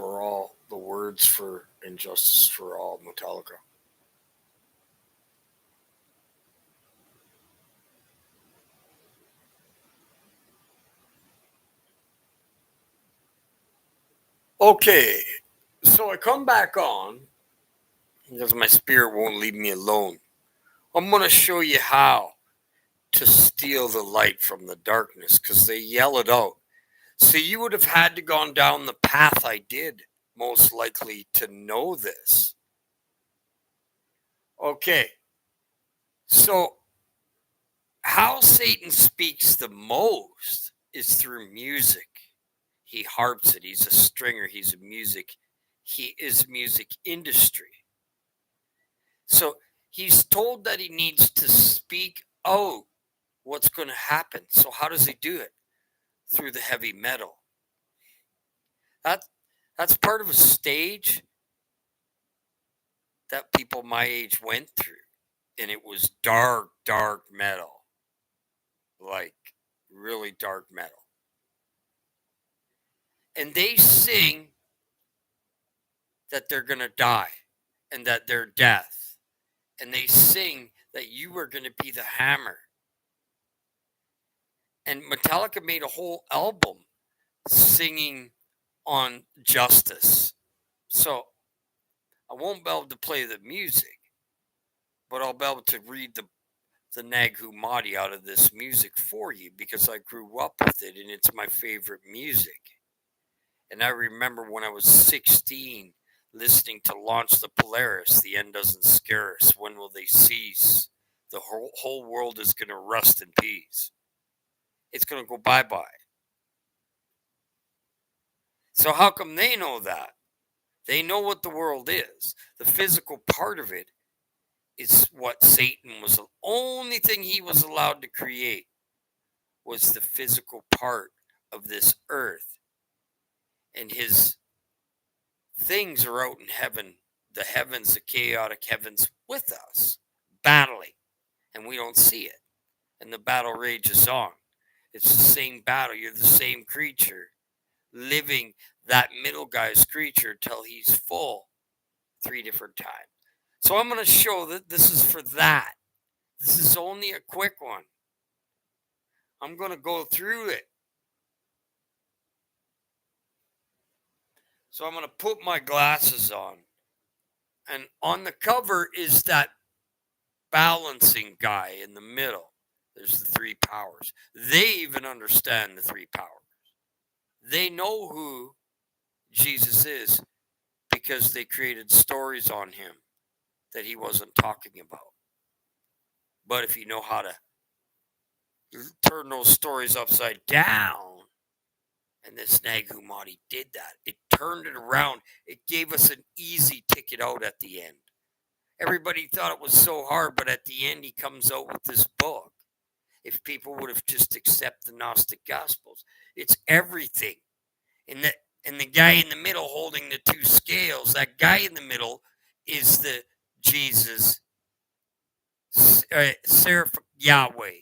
for All, the words for Injustice for All, Metallica. Okay, so I come back on because my spirit won't leave me alone. I'm going to show you how to steal the light from the darkness because they yell it out. So you would have had to gone down the path I did, most likely, to know this. Okay, so how Satan speaks the most is through music. He harps it. He's a stringer. He's a music. He is music industry. So he's told that he needs to speak out what's going to happen. So how does he do it? Through the heavy metal. That's part of a stage that people my age went through. And it was dark, dark metal. Like really dark metal. And they sing that they're going to die and that they're death. And they sing that you are going to be the hammer. And Metallica made a whole album singing on justice. So I won't be able to play the music, but I'll be able to read the Nag Hammadi out of this music for you because I grew up with it and it's my favorite music. And I remember when I was 16 listening to Launch the Polaris, The End Doesn't Scare Us, When Will They Cease? The whole world is going to rust in peace. It's going to go bye-bye. So how come they know that? They know what the world is. The physical part of it is what Satan was. The only thing he was allowed to create was the physical part of this earth. And his things are out in heaven, the heavens, the chaotic heavens with us, battling. And we don't see it. And the battle rages on. It's the same battle. You're the same creature living that middle guy's creature till he's full 3 different times. So I'm going to show that this is for that. This is only a quick one. I'm going to go through it. So I'm going to put my glasses on. And on the cover is that balancing guy in the middle. There's the 3 powers. They even understand the 3 powers. They know who Jesus is because they created stories on him that he wasn't talking about. But if you know how to turn those stories upside down, and this Nag Hammadi did that, it turned it around. It gave us an easy ticket out at the end. Everybody thought it was so hard, but at the end he comes out with this book. If people would have just accepted the Gnostic Gospels, it's everything. And the guy in the middle holding the 2 scales, that guy in the middle is the Jesus, Seraph Yahweh.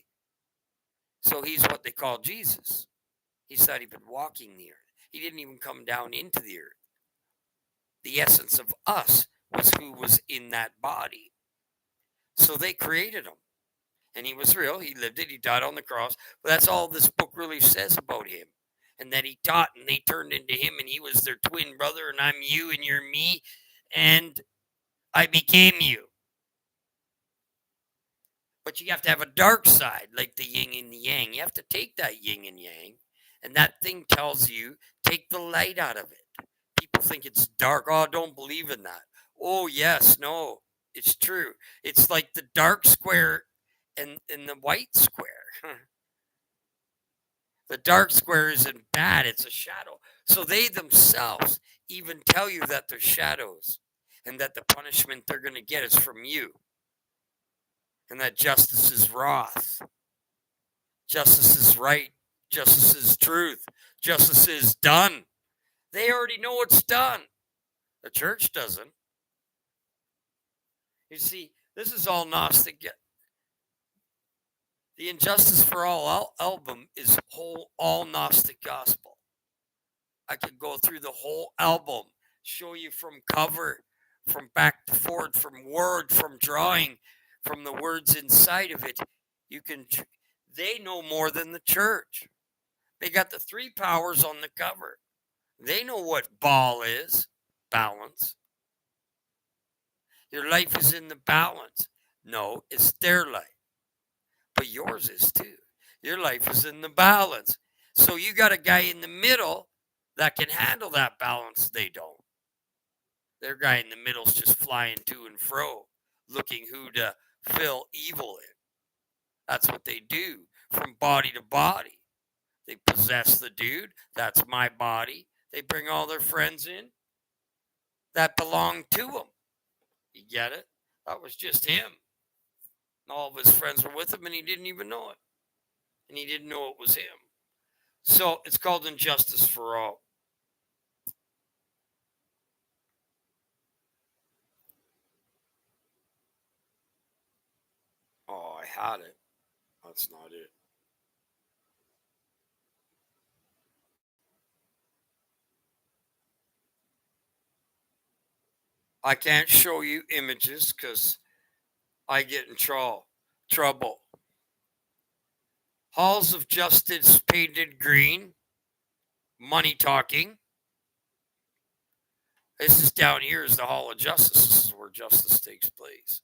So he's what they call Jesus. He's not even walking the earth. He didn't even come down into the earth. The essence of us was who was in that body. So they created him. And he was real. He lived it. He died on the cross. But that's all this book really says about him. And that he taught and they turned into him and he was their twin brother and I'm you and you're me and I became you. But you have to have a dark side like the yin and the yang. You have to take that yin and yang and that thing tells you take the light out of it. People think it's dark. Oh, don't believe in that. Oh, yes, no, it's true. It's like the dark square and the white square. The dark square isn't bad, it's a shadow. So they themselves even tell you that they're shadows and that the punishment they're going to get is from you. And that justice is wrath. Justice is right. Justice is truth. Justice is done. They already know it's done. The church doesn't. You see, this is all Gnostic. The Injustice for All album is all Gnostic gospel. I could go through the whole album, show you from cover, from back to forward, from word, from drawing, from the words inside of it. You can. They know more than the church. They got the three powers on the cover. They know what ball is. Balance. Your life is in the balance. No, it's their life. But yours is too. Your life is in the balance. So you got a guy in the middle that can handle that balance. They don't. Their guy in the middle's just flying to and fro, looking who to fill evil in. That's what they do from body to body. They possess the dude. That's my body. They bring all their friends in that belong to them. You get it? That was just him. All of his friends were with him, and he didn't even know it. And he didn't know it was him. So it's called injustice for all. Oh, I had it. That's not it. I can't show you images because I get in trouble. Halls of Justice painted green. Money talking. This is down here is the Hall of Justice. This is where justice takes place.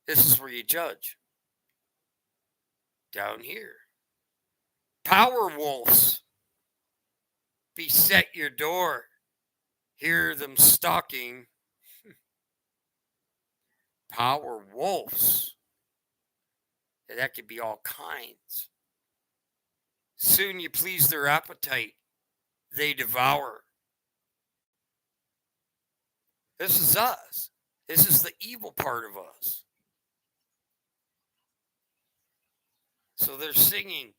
This is where you judge. Down here. Power wolves beset your door. Hear them stalking. Power wolves. That could be all kinds. Soon you please their appetite. They devour. This is us. This is the evil part of us. So they're singing.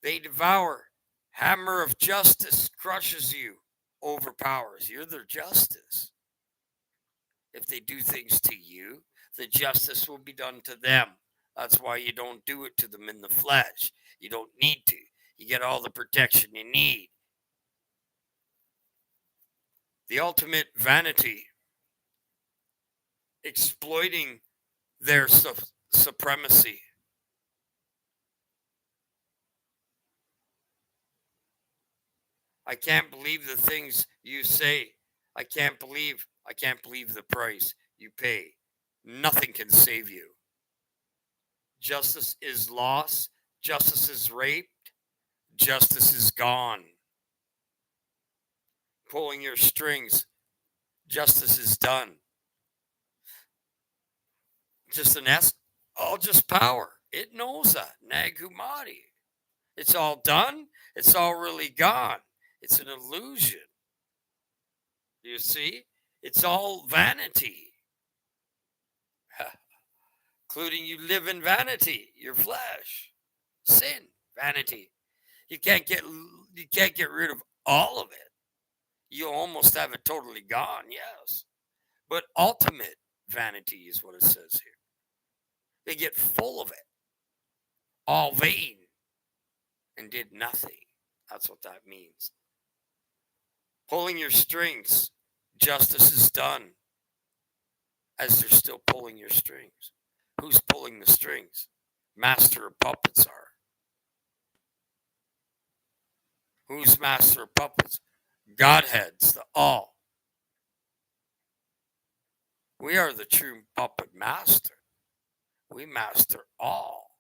They devour. Hammer of justice crushes you, overpowers. You're their justice. If they do things to you, the justice will be done to them. That's why you don't do it to them in the flesh. You don't need to. You get all the protection you need. The ultimate vanity, exploiting their supremacy. I can't believe the things you say. I can't believe the price you pay. Nothing can save you. Justice is lost. Justice is raped. Justice is gone. Pulling your strings. Justice is done. Just an all just power. It knows that. Nag Hammadi. It's all done. It's all really gone. It's an illusion. You see? It's all vanity. Including you live in vanity, your flesh. Sin, vanity. You can't get rid of all of it. You almost have it totally gone, yes. But ultimate vanity is what it says here. They get full of it. All vain and did nothing. That's what that means. Pulling your strings, justice is done. As they're still pulling your strings. Who's pulling the strings? Master of puppets are. Who's master of puppets? Godheads, the all. We are the true puppet master. We master all.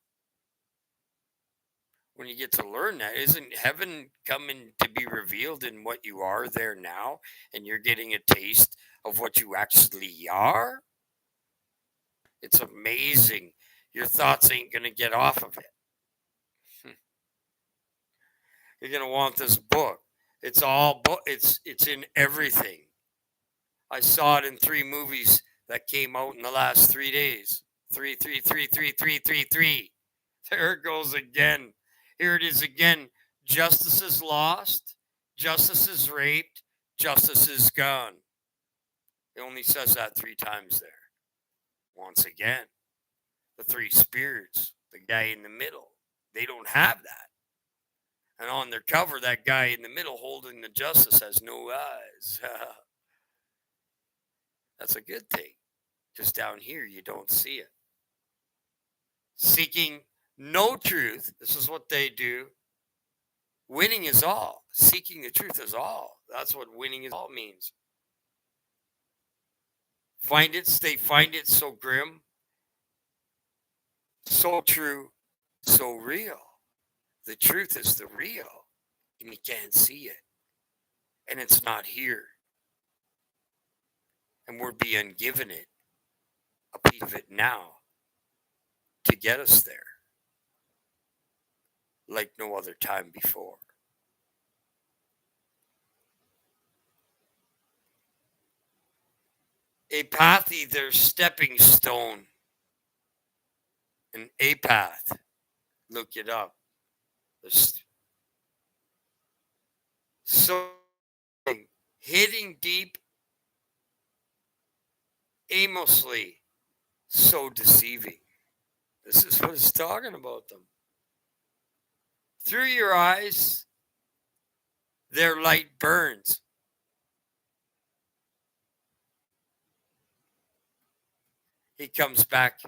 When you get to learn that, isn't heaven coming to be revealed in what you are there now? And you're getting a taste of what you actually are? It's amazing. Your thoughts ain't going to get off of it. You're going to want this book. It's all it's in everything. I saw it in 3 movies that came out in the last 3 days. 3. There it goes again. Here it is again. Justice is lost. Justice is raped. Justice is gone. It only says that 3 times there. Once again, the 3 spirits, the guy in the middle, they don't have that. And on their cover, that guy in the middle holding the justice has no eyes. That's a good thing. Just down here, you don't see it. Seeking no truth. This is what they do. Winning is all. Seeking the truth is all. That's what winning is all means. Find it so grim, so true, so real. The truth is the real, and you can't see it. And it's not here. And we're being given it, a piece of it now, to get us there, like no other time before. Apathy, their stepping stone. An apath. Look it up. So hitting deep aimlessly, so deceiving. This is what it's talking about them. Through your eyes, their light burns. He comes back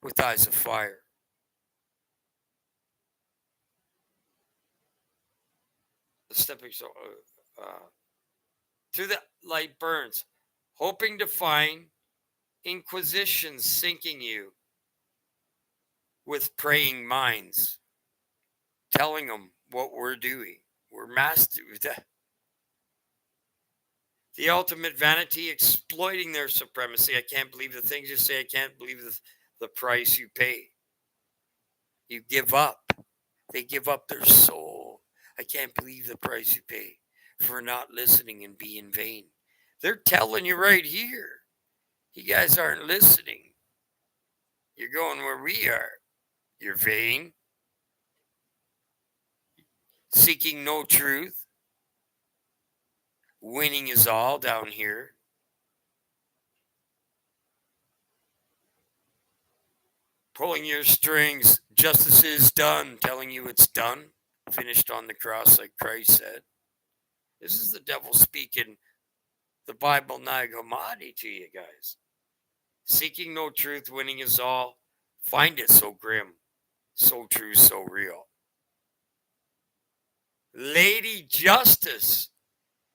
with eyes of fire. The stepping stone. Through the light burns, hoping to find Inquisition sinking you with praying minds, telling them what we're doing. We're masters. The ultimate vanity, exploiting their supremacy. I can't believe the things you say. I can't believe the price you pay. You give up. They give up their soul. I can't believe the price you pay for not listening and being vain. They're telling you right here. You guys aren't listening. You're going where we are. You're vain. Seeking no truth. Winning is all down here. Pulling your strings. Justice is done. Telling you it's done. Finished on the cross like Christ said. This is the devil speaking the Bible Nag Hammadi to you guys. Seeking no truth, winning is all. Find it so grim, so true, so real. Lady Justice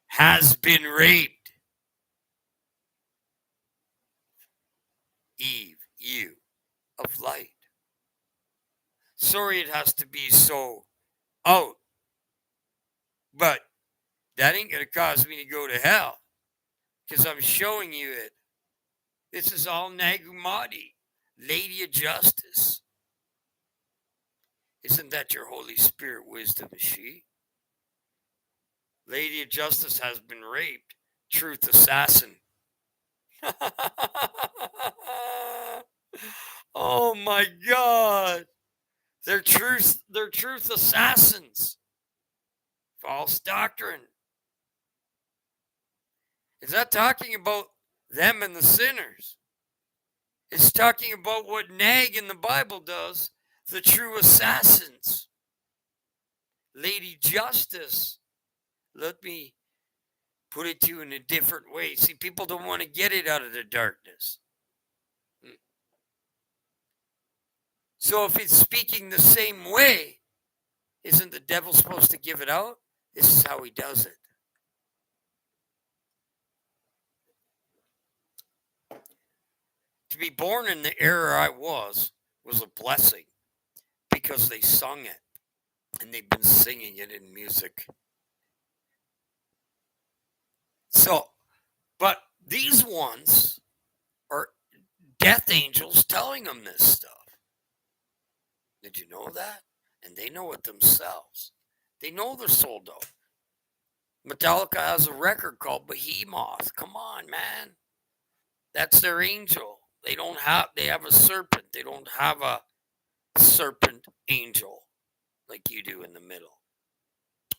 has been raped. Eve, you of light. Sorry it has to be so out, but that ain't going to cause me to go to hell, because I'm showing you it. This is all Nag Hammadi, Lady of Justice. Isn't that your Holy Spirit wisdom, is she? Lady of Justice has been raped. Truth assassin. Oh my God. They're truth assassins. False doctrine. Is that talking about them and the sinners? It's talking about what Nag in the Bible does, the true assassins. Lady Justice. Let me put it to you in a different way. See, people don't want to get it out of the darkness. So if it's speaking the same way, isn't the devil supposed to give it out? This is how he does it. To be born in the era I was a blessing, because they sung it, and they've been singing it in music. So, but these ones are death angels telling them this stuff. Did you know that? And they know it themselves. They know they're sold out. Metallica has a record called Behemoth. Come on, man. That's their angel. They have a serpent. They don't have a serpent angel like you do in the middle.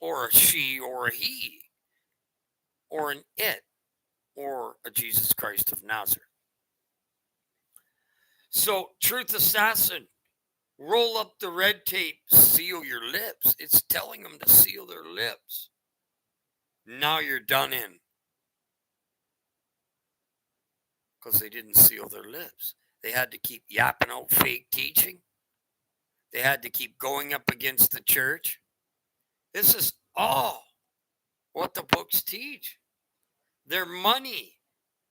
Or a she or a he. Or an it. Or a Jesus Christ of Nazareth. So, truth assassin. Roll up the red tape, seal your lips. It's telling them to seal their lips. Now you're done in. Because they didn't seal their lips. They had to keep yapping out fake teaching. They had to keep going up against the church. This is all what the books teach. Their money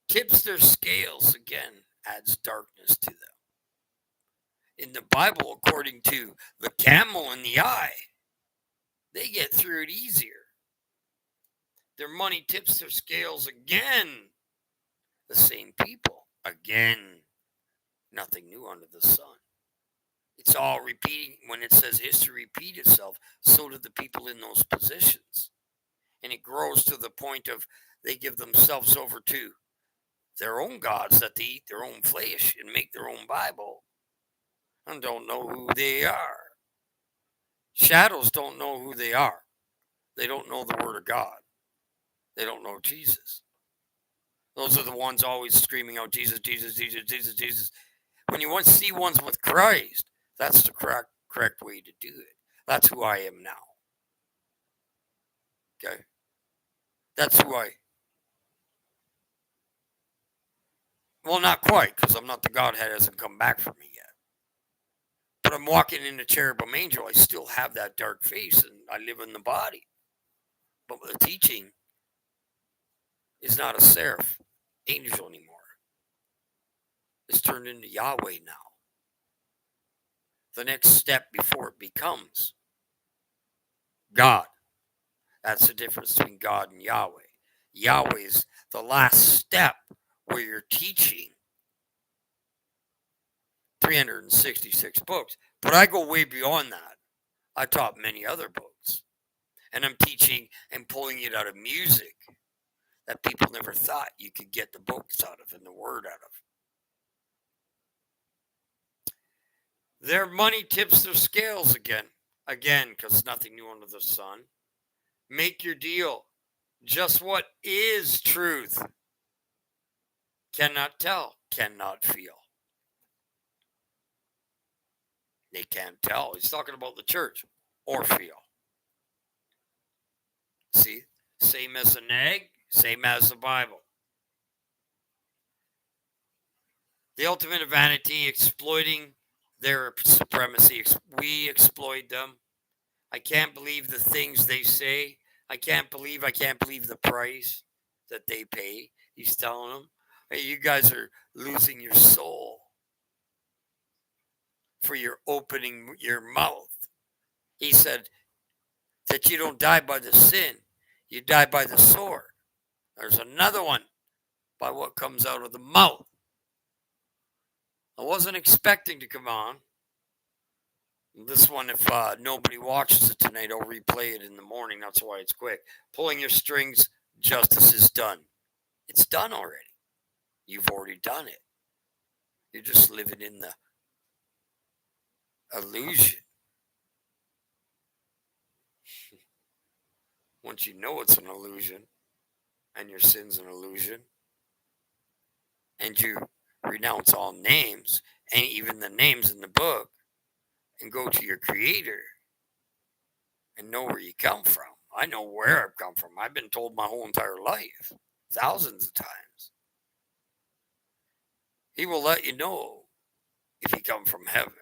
tips their scales again, adds darkness to them. In the Bible, according to the camel in the eye, they get through it easier. Their money tips their scales again. The same people, again. Nothing new under the sun. It's all repeating. When it says history repeat itself, so do the people in those positions. And it grows to the point of they give themselves over to their own gods, that they eat their own flesh and make their own Bible and don't know who they are. Shadows don't know who they are. They don't know the Word of God. They don't know Jesus. Those are the ones always screaming out, Jesus, Jesus, Jesus, Jesus, Jesus. When you want to see ones with Christ, that's the correct way to do it. That's who I am now. Okay? That's who I... Well, not quite, because I'm not the Godhead, hasn't come back for me yet. But I'm walking in the cherubim angel. I still have that dark face, and I live in the body. But the teaching is not a seraph angel anymore. It's turned into Yahweh now. The next step before it becomes God. That's the difference between God and Yahweh. Yahweh is the last step where you're teaching 366 books. But I go way beyond that. I taught many other books. And I'm teaching and pulling it out of music that people never thought you could get the books out of and the word out of. Their money tips their scales again, because nothing new under the sun. Make your deal. Just what is truth? Cannot tell, cannot feel. They can't tell. He's talking about the church or feel. See, same as an egg, same as the Bible. The ultimate of vanity, exploiting their supremacy. We exploit them. I can't believe the things they say. I can't believe the price that they pay. He's telling them, hey, you guys are losing your soul for your opening your mouth. He said that you don't die by the sin, you die by the sword. There's another one, by what comes out of the mouth. I wasn't expecting to come on. This one, if nobody watches it tonight, I'll replay it in the morning. That's why it's quick. Pulling your strings, justice is done. It's done already. You've already done it. You're just living in the illusion. Once you know it's an illusion, and your sin's an illusion, and you renounce all names, and even the names in the book, and go to your Creator, and know where you come from. I know where I've come from. I've been told my whole entire life, thousands of times. He will let you know if you come from heaven,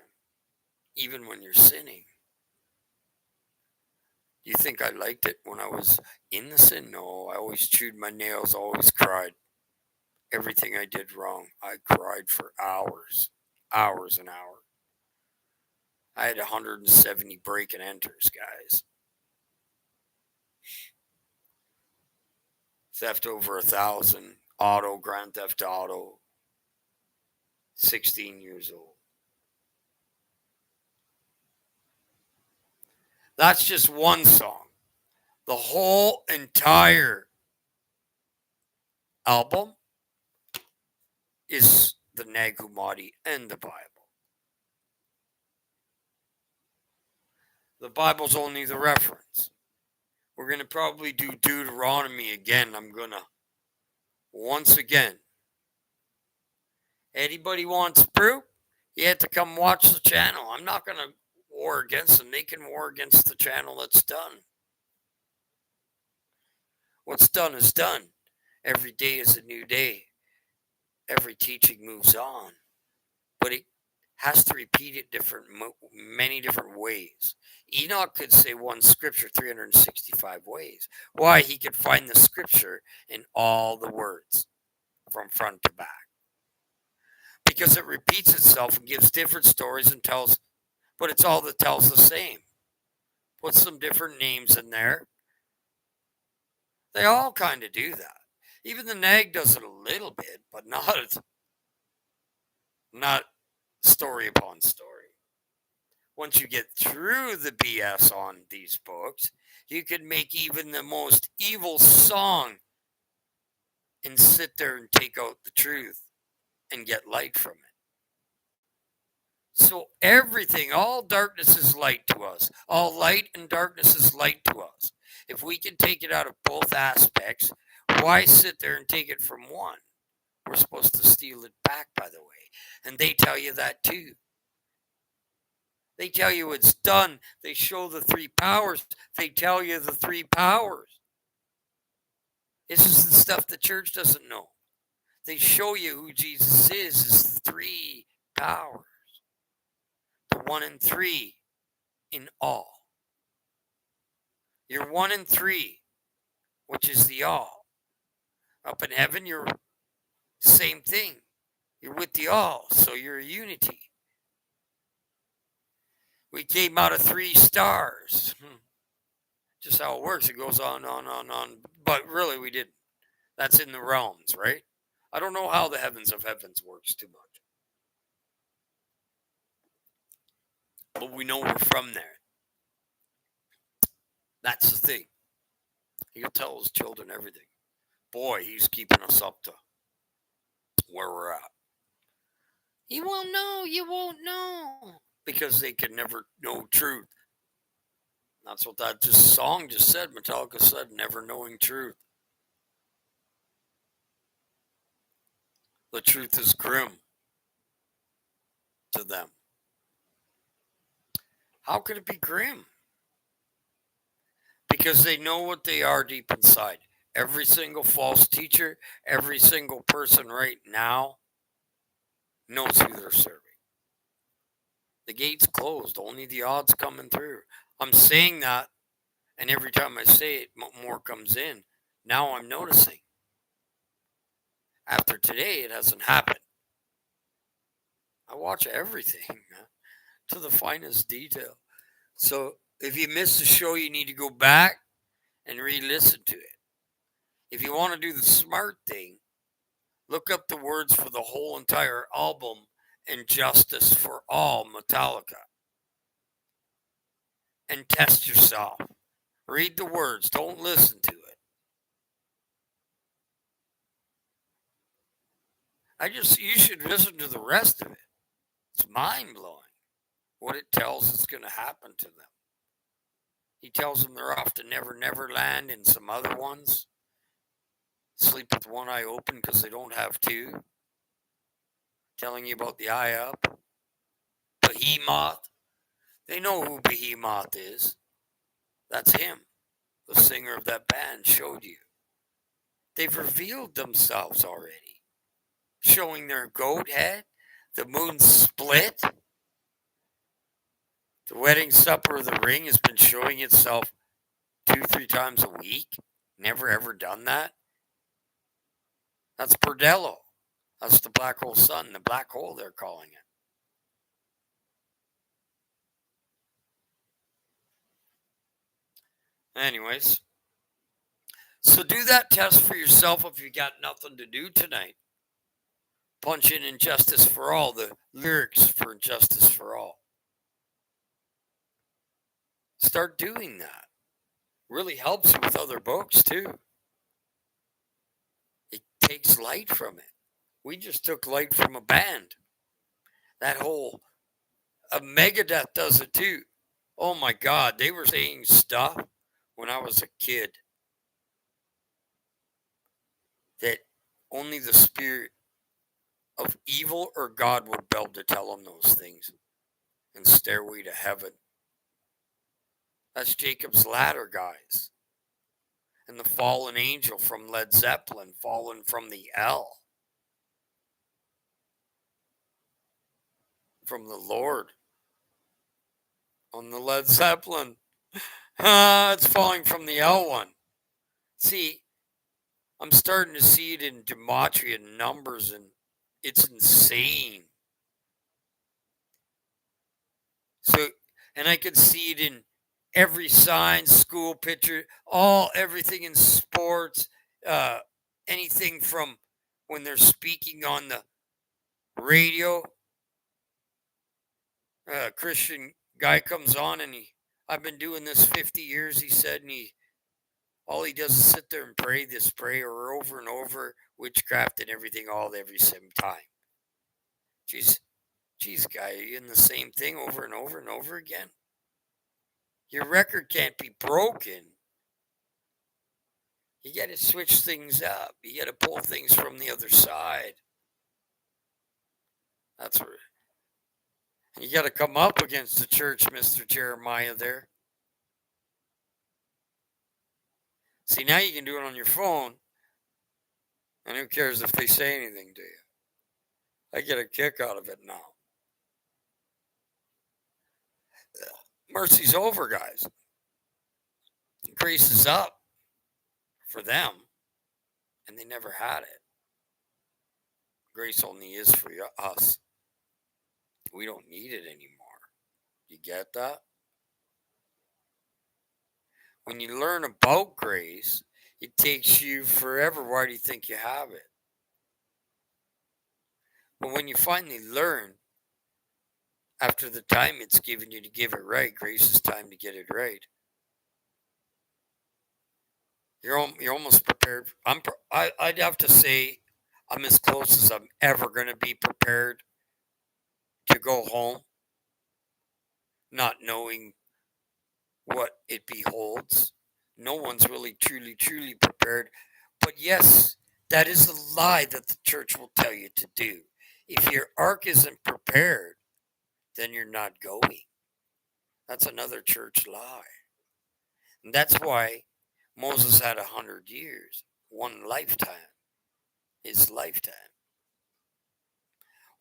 even when you're sinning. You think I liked it when I was in the sin? No, I always chewed my nails, always cried. Everything I did wrong, I cried for hours and hours. I had 170 break and enters, guys. Theft over 1,000, auto, Grand Theft Auto, 16 years old. That's just one song. The whole entire album is the Nag Hammadi and the Bible. The Bible's only the reference. We're going to probably do Deuteronomy again. I'm going to, once again, anybody wants proof? You had to come watch the channel. I'm not going to war against them. They can war against the channel that's done. What's done is done. Every day is a new day. Every teaching moves on. But it has to repeat it many different ways. Enoch could say one scripture 365 ways. Why? He could find the scripture in all the words from front to back. Because it repeats itself and gives different stories and tells, but it's all that tells the same. Put some different names in there. They all kind of do that. Even the nag does it a little bit, but not story upon story. Once you get through the BS on these books, you can make even the most evil song and sit there and take out the truth and get light from it. So everything, all darkness is light to us. All light and darkness is light to us. If we can take it out of both aspects, why sit there and take it from one? We're supposed to steal it back, by the way. And they tell you that too. They tell you it's done. They show the three powers. They tell you the three powers. This is the stuff the church doesn't know. They show you who Jesus is the three powers. The 1 and 3 in all. You're 1 and 3, which is the all. Up in heaven, you're same thing. You're with the all, so you're a unity. We came out of 3 stars. Just how it works. It goes on. But really, we didn't. That's in the realms, right? I don't know how the heavens of heavens works too much. But we know we're from there. That's the thing. He'll tell his children everything. Boy, he's keeping us up to where we're at. You won't know. Because they can never know truth. That's what that song just said. Metallica said, never knowing truth. The truth is grim to them. How could it be grim? Because they know what they are deep inside. Every single false teacher, every single person right now knows who they're serving. The gate's closed. Only the odds coming through. I'm saying that, and every time I say it, more comes in. Now I'm noticing. After today, it hasn't happened. I watch everything to the finest detail. So if you missed the show, you need to go back and re-listen to it. If you want to do the smart thing, look up the words for the whole entire album, And Justice for All, Metallica. And test yourself. Read the words. Don't listen to it. You should listen to the rest of it. It's mind-blowing what it tells is going to happen to them. He tells them they're off to Never Land and some other ones. Sleep with one eye open because they don't have two. Telling you about the eye up. Behemoth. They know who Behemoth is. That's him. The singer of that band showed you. They've revealed themselves already. Showing their goat head. The moon split. The wedding supper of the ring has been showing itself 2-3 times a week. Never ever done that. That's Bordello. That's the black hole sun. The black hole, they're calling it. Anyways. So do that test for yourself if you got nothing to do tonight. Punch in Injustice for All, the lyrics for Injustice for All. Start doing that. Really helps you with other books too. It takes light from it. We just took light from a band. That whole Megadeth does it too. Oh my God, they were saying stuff when I was a kid that only the Spirit of evil or God would be able to tell him those things in Stairway to Heaven. That's Jacob's Ladder, guys. And the fallen angel from Led Zeppelin, fallen from the L. From the Lord. On the Led Zeppelin. It's falling from the L one. See, I'm starting to see it in gematria numbers, and it's insane. So, and I can see it in every sign, school picture, everything in sports, anything from when they're speaking on the radio. Christian guy comes on and I've been doing this 50 years, he said, and all he does is sit there and pray this prayer over and over, witchcraft and everything, every same time. Jeez, guy, are you in the same thing over and over and over again? Your record can't be broken. You got to switch things up. You got to pull things from the other side. That's where. And you got to come up against the church, Mr. Jeremiah, there. See, now you can do it on your phone. And who cares if they say anything to you? I get a kick out of it now. Mercy's over, guys. Grace is up for them. And they never had it. Grace only is for us. We don't need it anymore. You get that? When you learn about grace, it takes you forever. Why do you think you have it? But when you finally learn, after the time it's given you to give it right, grace is time to get it right. You're almost prepared. I'd have to say I'm as close as I'm ever going to be prepared to go home, not knowing what it beholds. No one's really, truly prepared. But yes, that is a lie that the church will tell you to do. If your ark isn't prepared, then you're not going. That's another church lie. And that's why Moses had 100 years, one lifetime, his lifetime.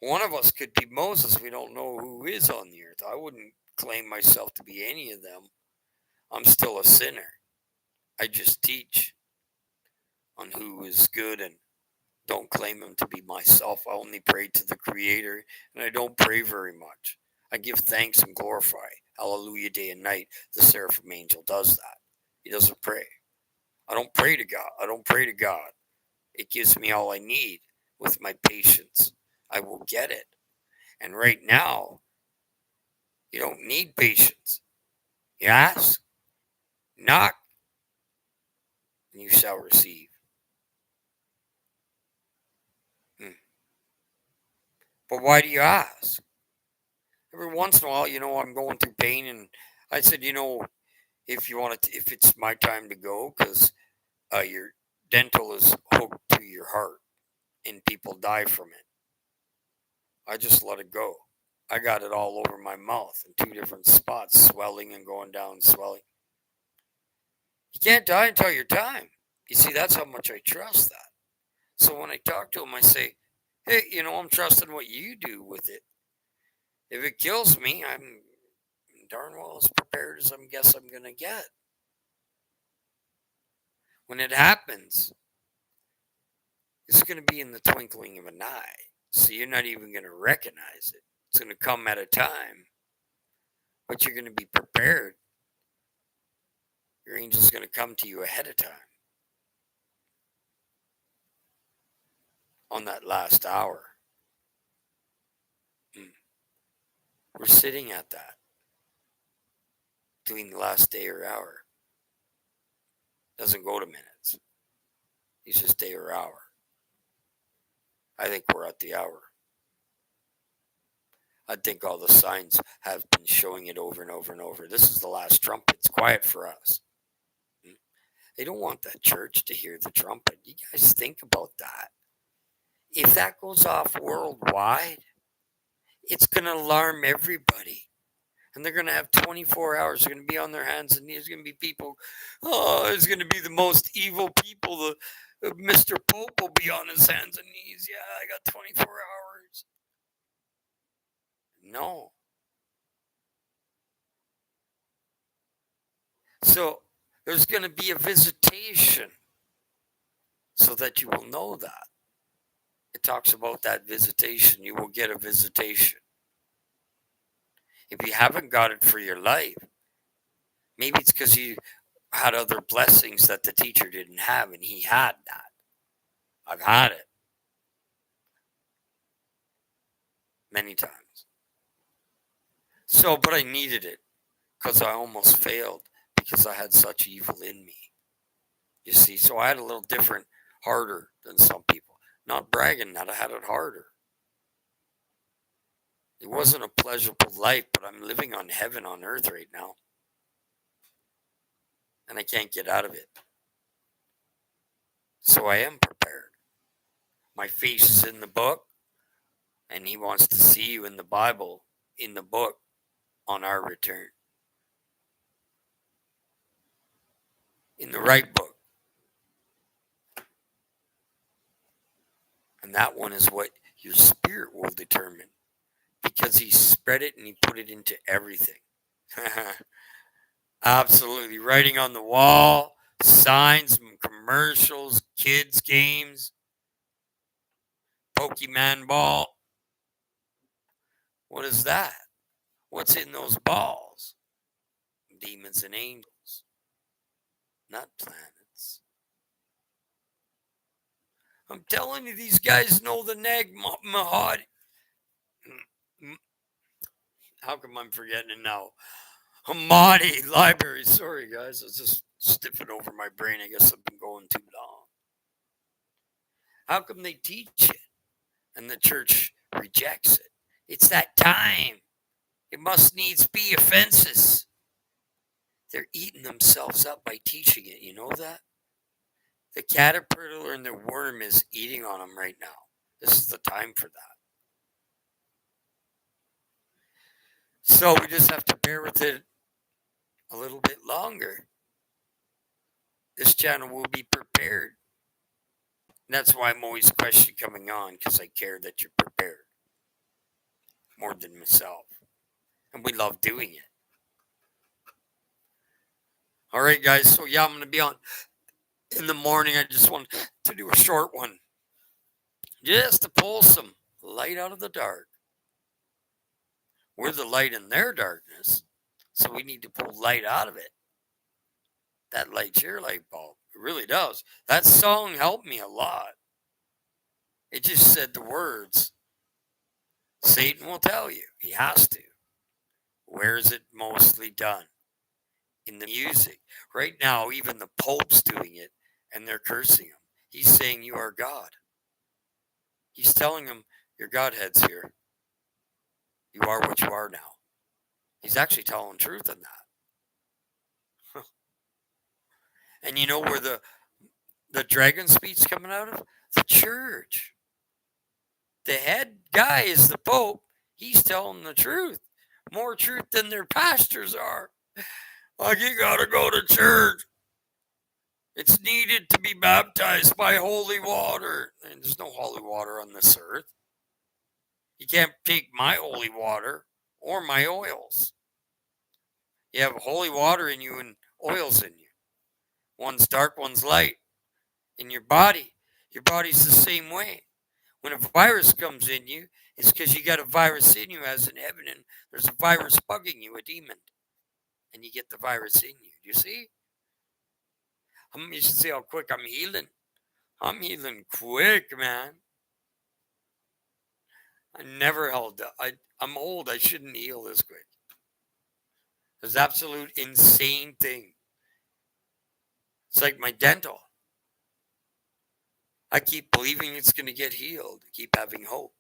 One of us could be Moses. We don't know who is on the earth. I wouldn't claim myself to be any of them. I'm still a sinner. I just teach on who is good and don't claim him to be myself. I only pray to the Creator, and I don't pray very much. I give thanks and glorify. Hallelujah, day and night. The seraphim angel does that. He doesn't pray. I don't pray to God. I don't pray to God. It gives me all I need with my patience. I will get it. And right now, you don't need patience. You ask, knock, and you shall receive. But why do you ask? Every once in a while, I'm going through pain, and I said, if you want to, if it's my time to go, because your dental is hooked to your heart, and people die from it. I just let it go. I got it all over my mouth in 2 different spots, swelling and going down, swelling. You can't die until your time. You see, that's how much I trust that. So when I talk to him, I say, hey, I'm trusting what you do with it. If it kills me, I'm darn well as prepared as I guess I'm going to get. When it happens, it's going to be in the twinkling of an eye. So you're not even going to recognize it. It's going to come at a time, but you're going to be prepared. Your angel's going to come to you ahead of time. On that last hour. We're sitting at that. Doing the last day or hour. Doesn't go to minutes. It's just day or hour. I think we're at the hour. I think all the signs have been showing it over and over and over. This is the last trumpet. It's quiet for us. They don't want that church to hear the trumpet. You guys think about that. If that goes off worldwide, it's going to alarm everybody. And they're going to have 24 hours. They're going to be on their hands and knees. There's going to be people. Oh, it's going to be the most evil people. Mr. Pope will be on his hands and knees. Yeah, I got 24 hours. No. So there's going to be a visitation so that you will know that. It talks about that visitation. You will get a visitation. If you haven't got it for your life, maybe it's because you had other blessings that the teacher didn't have, and he had that. I've had it many times. So, but I needed it because I almost failed because I had such evil in me. You see, so I had a little different, harder than some people. Not bragging that I had it harder. It wasn't a pleasurable life, but I'm living on heaven on earth right now. And I can't get out of it. So I am prepared. My face is in the book, and he wants to see you in the Bible, in the book, on our return. In the right book. And that one is what your spirit will determine. Because he spread it and he put it into everything. Absolutely. Writing on the wall, signs, commercials, kids' games, Pokemon ball. What is that? What's in those balls? Demons and angels, not planets. I'm telling you, these guys know the Nag Mahad. How come I'm forgetting it now? Hammadi Library. Sorry, guys. I was just stiffing over my brain. I guess I've been going too long. How come they teach it and the church rejects it? It's that time. It must needs be offenses. They're eating themselves up by teaching it. You know that? The caterpillar and the worm is eating on them right now. This is the time for that. So we just have to bear with it a little bit longer. This channel will be prepared. And that's why I'm always questioning coming on, because I care that you're prepared more than myself. And we love doing it. All right, guys. So, yeah, I'm going to be on in the morning. I just want to do a short one. Just to pull some light out of the dark. We're the light in their darkness. So we need to pull light out of it. That light's your light bulb. It really does. That song helped me a lot. It just said the words. Satan will tell you. He has to. Where is it mostly done? In the music. Right now, even the Pope's doing it, and they're cursing him. He's saying you are God. He's telling them, your Godhead's here. You are what you are now. He's actually telling truth in that. And you know where the dragon speech's coming out of? The church. The head guy is the Pope. He's telling the truth. More truth than their pastors are. Like, you gotta go to church. It's needed to be baptized by holy water. And there's no holy water on this earth. You can't take my holy water or my oils. You have holy water in you and oils in you. One's dark, one's light. In your body's the same way. When a virus comes in you, it's because you got a virus in you as in heaven, and there's a virus bugging you, a demon. And you get the virus in you. Do you see? You should see how quick I'm healing. I'm healing quick, man. I never held up. I'm old. I shouldn't heal this quick. It's absolute insane thing. It's like my dental. I keep believing it's going to get healed. I keep having hope.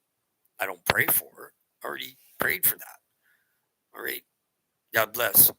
I don't pray for it. I already prayed for that. All right. God bless.